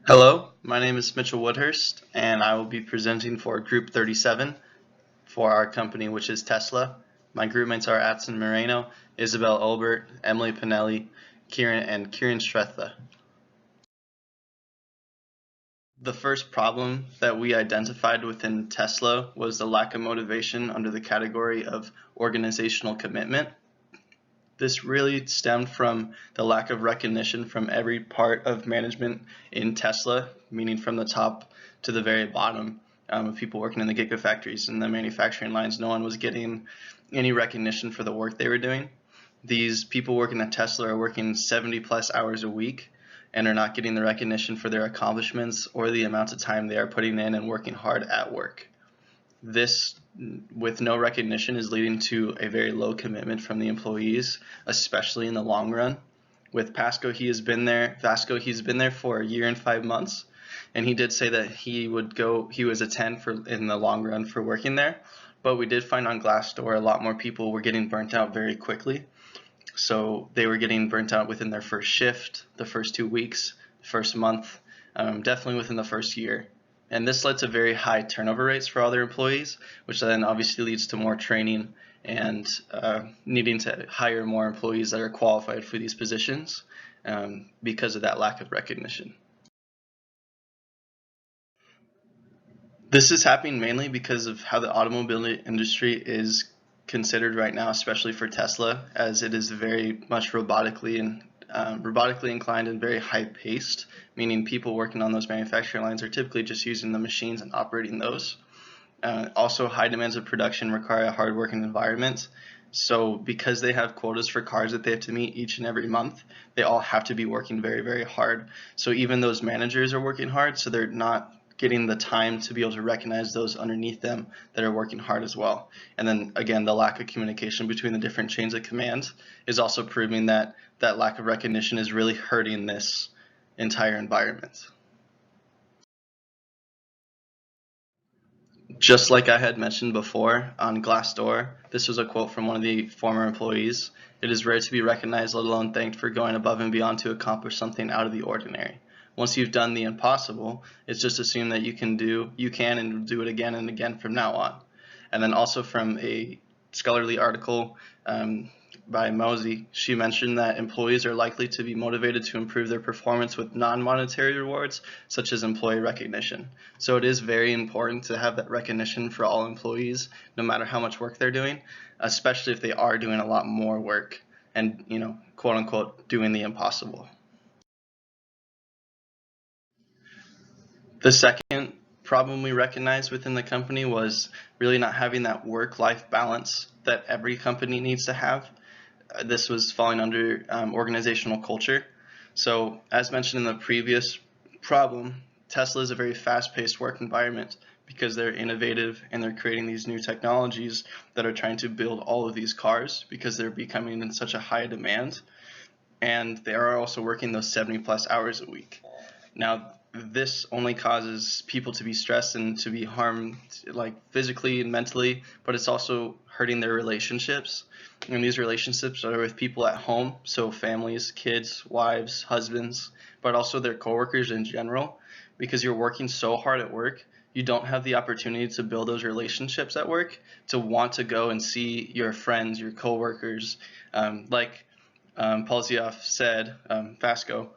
Hello, my name is Mitchell Woodhurst, and I will be presenting for Group 37 for our company, which is Tesla. My group mates are Atson Moreno, Isabel Olbert, Emily Pinelli, Kieran Stretha. The first problem that we identified within Tesla was the lack of motivation under the category of organizational commitment. This really stemmed from the lack of recognition from every part of management in Tesla, meaning from the top to the very bottom of people working in the gigafactories and the manufacturing lines. No one was getting any recognition for the work they were doing. These people working at Tesla are working 70 plus hours a week and are not getting the recognition for their accomplishments or the amount of time they are putting in and working hard at work. This, with no recognition, is leading to a very low commitment from the employees, especially in the long run. With Vasco, he's been there for a year and 5 months, and he did say that he was a 10 in the long run for working there. But we did find on Glassdoor a lot more people were getting burnt out very quickly. So they were getting burnt out within their first shift, the first 2 weeks, first month, definitely within the first year. And this led to very high turnover rates for all their employees, which then obviously leads to more training and needing to hire more employees that are qualified for these positions because of that lack of recognition. This is happening mainly because of how the automobile industry is considered right now, especially for Tesla, as it is very much robotically inclined and very high paced, meaning people working on those manufacturing lines are typically just using the machines and operating those. Also, high demands of production require a hard working environment. So because they have quotas for cars that they have to meet each and every month, they all have to be working very, very hard. So even those managers are working hard, so they're not getting the time to be able to recognize those underneath them that are working hard as well. And then again, the lack of communication between the different chains of command is also proving that that lack of recognition is really hurting this entire environment. Just like I had mentioned before on Glassdoor, this was a quote from one of the former employees. It is rare to be recognized, let alone thanked for going above and beyond to accomplish something out of the ordinary. Once you've done the impossible, it's just assumed that you can and do it again and again from now on. And then also from a scholarly article by Mosey, she mentioned that employees are likely to be motivated to improve their performance with non-monetary rewards, such as employee recognition. So it is very important to have that recognition for all employees, no matter how much work they're doing, especially if they are doing a lot more work and, quote unquote, doing the impossible. The second problem we recognized within the company was really not having that work-life balance that every company needs to have. This was falling under organizational culture. So as mentioned in the previous problem, Tesla is a very fast-paced work environment because they're innovative and they're creating these new technologies that are trying to build all of these cars because they're becoming in such a high demand. And they are also working those 70 plus hours a week. Now, this only causes people to be stressed and to be harmed, like physically and mentally, but it's also hurting their relationships. And these relationships are with people at home, so families, kids, wives, husbands, but also their coworkers in general. Because you're working so hard at work, you don't have the opportunity to build those relationships at work, to want to go and see your friends, your coworkers. Like Polzioff said, Vasco,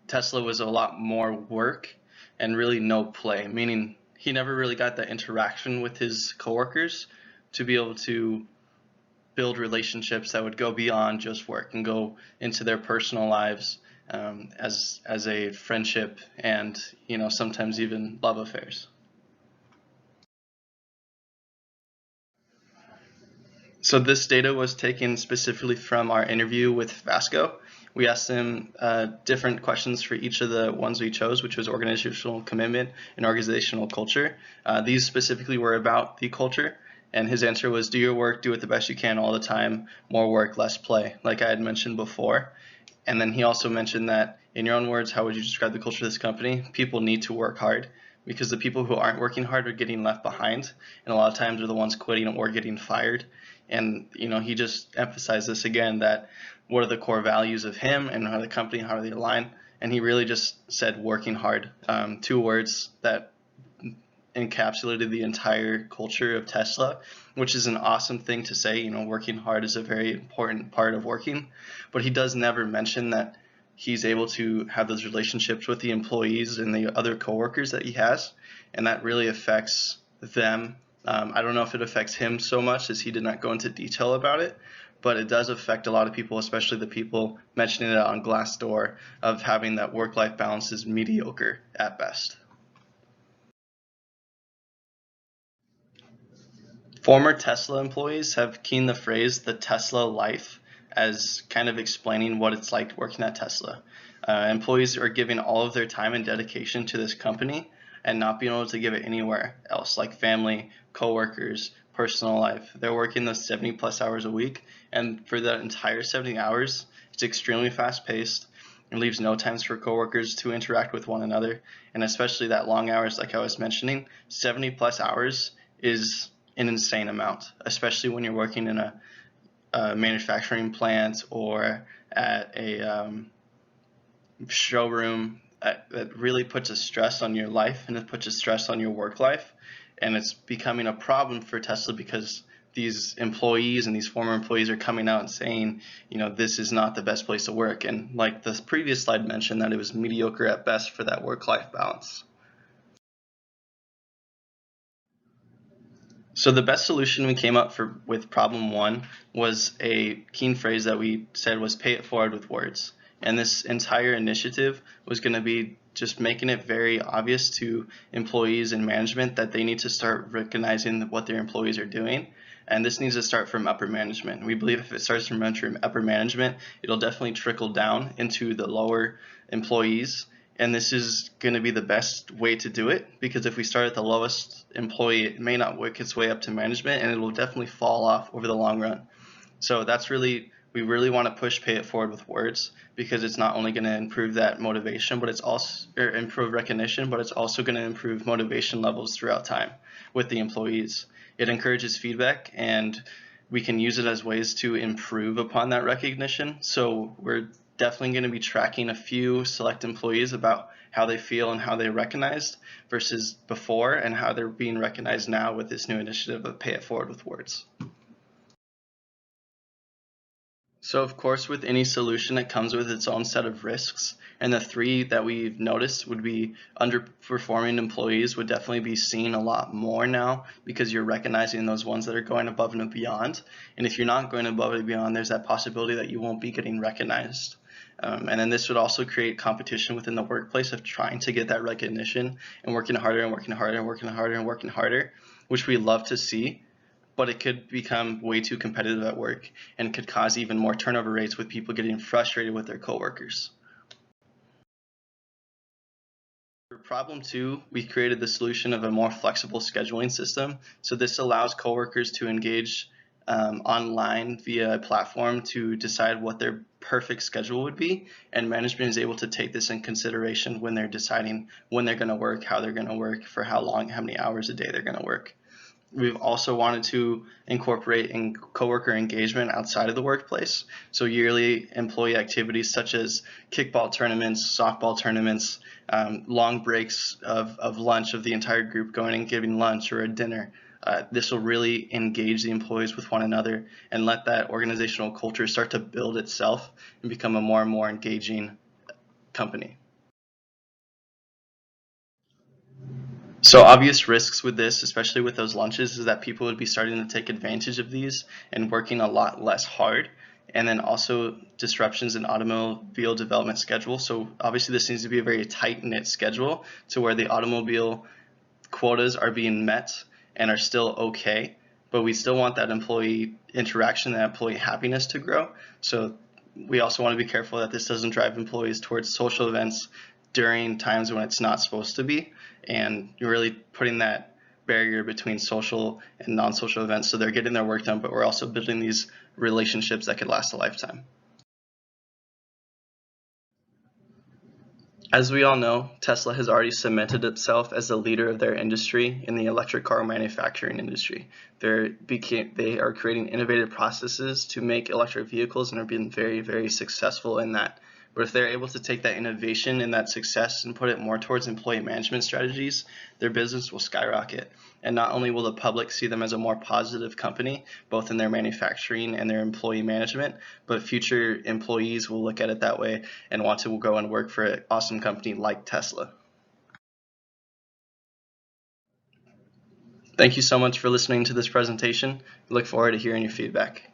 Tesla was a lot more work and really no play, meaning he never really got that interaction with his coworkers to be able to build relationships that would go beyond just work and go into their personal lives as a friendship and sometimes even love affairs. So this data was taken specifically from our interview with Vasco. We asked him different questions for each of the ones we chose, which was organizational commitment and organizational culture. These specifically were about the culture, and his answer was do your work, do it the best you can all the time, more work, less play, like I had mentioned before. And then he also mentioned that, in your own words, how would you describe the culture of this company? People need to work hard because the people who aren't working hard are getting left behind, and a lot of times are the ones quitting or getting fired. And he just emphasized this again, that what are the core values of him and how the company, how do they align? and he really just said working hard. Two words that encapsulated the entire culture of Tesla, which is an awesome thing to say. You know, working hard is a very important part of working, but he does never mention that he's able to have those relationships with the employees and the other coworkers that he has, and that really affects them. I don't know if it affects him so much, as he did not go into detail about it, but it does affect a lot of people, especially the people mentioning it on Glassdoor, of having that work-life balance is mediocre at best. Former Tesla employees have keyed the phrase "the Tesla life" as kind of explaining what it's like working at Tesla. Employees are giving all of their time and dedication to this company and not being able to give it anywhere else, like family, coworkers, personal life. They're working those 70 plus hours a week, and for that entire 70 hours, it's extremely fast paced and leaves no times for coworkers to interact with one another. And especially that long hours, like I was mentioning, 70 plus hours is an insane amount, especially when you're working in a manufacturing plant or at a showroom. That really puts a stress on your life, and it puts a stress on your work life, and it's becoming a problem for Tesla because these employees and these former employees are coming out and saying, you know, this is not the best place to work, and like the previous slide mentioned, that it was mediocre at best for that work-life balance. So the best solution we came up with problem one was a key phrase that we said was "pay it forward with words." And this entire initiative was going to be just making it very obvious to employees and management that they need to start recognizing what their employees are doing. And this needs to start from upper management. We believe if it starts from upper management, it'll definitely trickle down into the lower employees. And this is going to be the best way to do it, because if we start at the lowest employee, it may not work its way up to management, and it will definitely fall off over the long run. So that's really, we really want to push pay it forward with words, because it's not only going to improve that motivation, but it's also, or improve recognition, but it's also going to improve motivation levels throughout time with the employees. It encourages feedback, and we can use it as ways to improve upon that recognition. So we're definitely going to be tracking a few select employees about how they feel and how they're recognized versus before, and how they're being recognized now with this new initiative of pay it forward with words. So of course, with any solution, it comes with its own set of risks, and the three that we've noticed would be underperforming employees would definitely be seen a lot more now, because you're recognizing those ones that are going above and beyond. And if you're not going above and beyond, there's that possibility that you won't be getting recognized. And then this would also create competition within the workplace of trying to get that recognition and working harder and working harder and working harder and working harder, which we love to see, but it could become way too competitive at work and could cause even more turnover rates with people getting frustrated with their coworkers. For problem two, we created the solution of a more flexible scheduling system. So this allows coworkers to engage online via a platform to decide what their perfect schedule would be, and management is able to take this in consideration when they're deciding when they're going to work, how they're going to work, for how long, how many hours a day they're going to work. We've also wanted to incorporate coworker engagement outside of the workplace. So yearly employee activities such as kickball tournaments, softball tournaments, long breaks of lunch of the entire group going and giving lunch or a dinner. This will really engage the employees with one another and let that organizational culture start to build itself and become a more and more engaging company. So obvious risks with this, especially with those lunches, is that people would be starting to take advantage of these and working a lot less hard. And then also disruptions in automobile development schedule. So obviously this needs to be a very tight-knit schedule to where the automobile quotas are being met and are still okay, but we still want that employee interaction, that employee happiness to grow. So we also want to be careful that this doesn't drive employees towards social events during times when it's not supposed to be, and you're really putting that barrier between social and non-social events, so they're getting their work done, but we're also building these relationships that could last a lifetime. As we all know, Tesla has already cemented itself as the leader of their industry in the electric car manufacturing industry. They are creating innovative processes to make electric vehicles and are being very, very successful in that. But if they're able to take that innovation and that success and put it more towards employee management strategies, their business will skyrocket. And not only will the public see them as a more positive company, both in their manufacturing and their employee management, but future employees will look at it that way and want to go and work for an awesome company like Tesla. Thank you so much for listening to this presentation. I look forward to hearing your feedback.